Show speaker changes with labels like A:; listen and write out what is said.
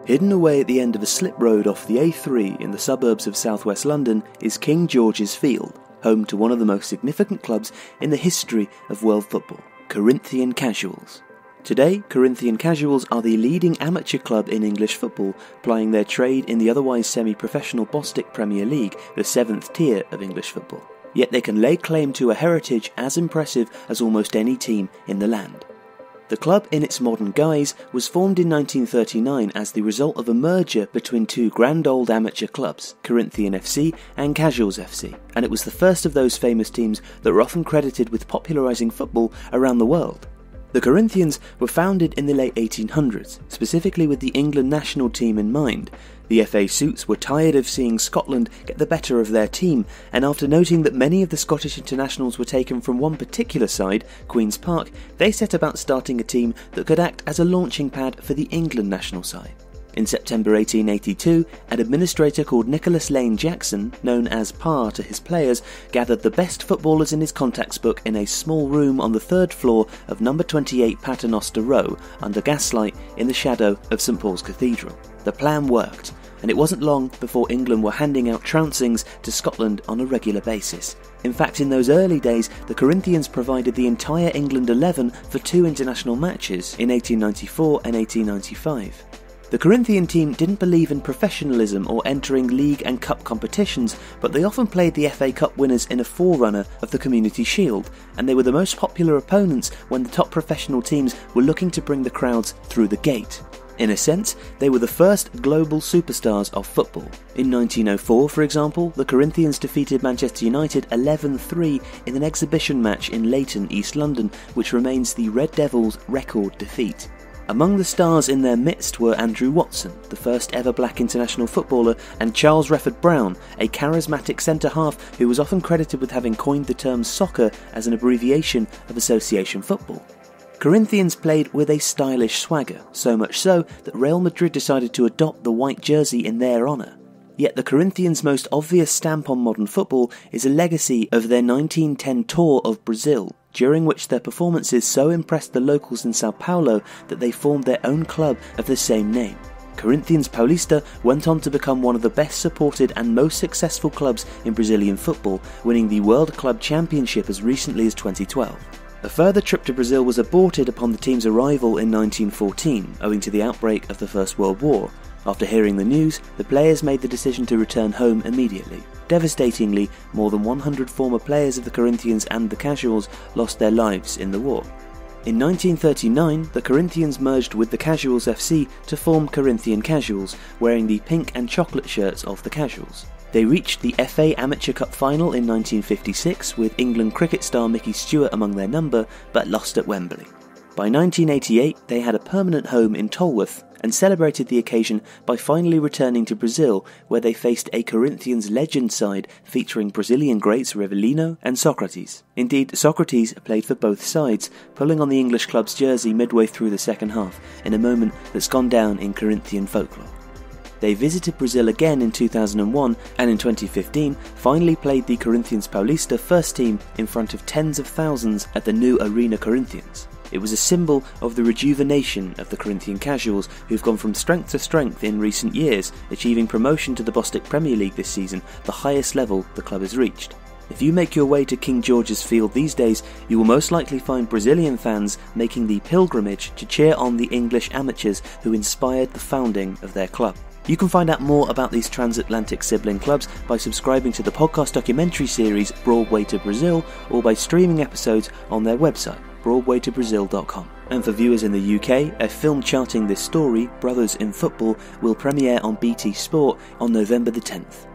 A: Hidden away at the end of a slip road off the A3 in the suburbs of southwest London is King George's Field, home to one of the most significant clubs in the history of world football, Corinthian Casuals. Today, Corinthian Casuals are the leading amateur club in English football, plying their trade in the otherwise semi-professional Bostik Premier League, the 7th tier of English football. Yet they can lay claim to a heritage as impressive as almost any team in the land. The club in its modern guise was formed in 1939 as the result of a merger between two grand old amateur clubs, Corinthian FC and Casuals FC, and it was the first of those famous teams that were often credited with popularising football around the world. The Corinthians were founded in the late 1800s, specifically with the England national team in mind. The FA suits were tired of seeing Scotland get the better of their team, and after noting that many of the Scottish internationals were taken from one particular side, Queen's Park, they set about starting a team that could act as a launching pad for the England national side. In September 1882, an administrator called Nicholas Lane Jackson, known as Pa to his players, gathered the best footballers in his contacts book in a small room on the 3rd floor of number 28 Paternoster Row, under gaslight in the shadow of St Paul's Cathedral. The plan worked, and it wasn't long before England were handing out trouncings to Scotland on a regular basis. In fact, in those early days, the Corinthians provided the entire England 11 for 2 international matches in 1894 and 1895. The Corinthian team didn't believe in professionalism or entering league and cup competitions, but they often played the FA Cup winners in a forerunner of the Community Shield, and they were the most popular opponents when the top professional teams were looking to bring the crowds through the gate. In a sense, they were the first global superstars of football. In 1904, for example, the Corinthians defeated Manchester United 11-3 in an exhibition match in Leyton, East London, which remains the Red Devils' record defeat. Among the stars in their midst were Andrew Watson, the first ever black international footballer, and Charles Refford Brown, a charismatic centre-half who was often credited with having coined the term soccer as an abbreviation of association football. Corinthians played with a stylish swagger, so much so that Real Madrid decided to adopt the white jersey in their honour. Yet the Corinthians' most obvious stamp on modern football is a legacy of their 1910 tour of Brazil, during which their performances so impressed the locals in Sao Paulo that they formed their own club of the same name. Corinthians Paulista went on to become one of the best supported and most successful clubs in Brazilian football, winning the World Club Championship as recently as 2012. A further trip to Brazil was aborted upon the team's arrival in 1914, owing to the outbreak of the First World War. After hearing the news, the players made the decision to return home immediately. Devastatingly, more than 100 former players of the Corinthians and the Casuals lost their lives in the war. In 1939, the Corinthians merged with the Casuals FC to form Corinthian Casuals, wearing the pink and chocolate shirts of the Casuals. They reached the FA Amateur Cup final in 1956 with England cricket star Mickey Stewart among their number, but lost at Wembley. By 1988, they had a permanent home in Tolworth and celebrated the occasion by finally returning to Brazil, where they faced a Corinthians legend side featuring Brazilian greats Rivelino and Socrates. Indeed, Socrates played for both sides, pulling on the English club's jersey midway through the second half, in a moment that's gone down in Corinthian folklore. They visited Brazil again in 2001 and in 2015 finally played the Corinthians Paulista first team in front of tens of thousands at the new Arena Corinthians. It was a symbol of the rejuvenation of the Corinthian Casuals, who've gone from strength to strength in recent years, achieving promotion to the Bostik Premier League this season, the highest level the club has reached. If you make your way to King George's Field these days, you will most likely find Brazilian fans making the pilgrimage to cheer on the English amateurs who inspired the founding of their club. You can find out more about these transatlantic sibling clubs by subscribing to the podcast documentary series Broadway to Brazil, or by streaming episodes on their website, broadwaytobrazil.com. And for viewers in the UK, a film charting this story, Brothers in Football, will premiere on BT Sport on November the 10th.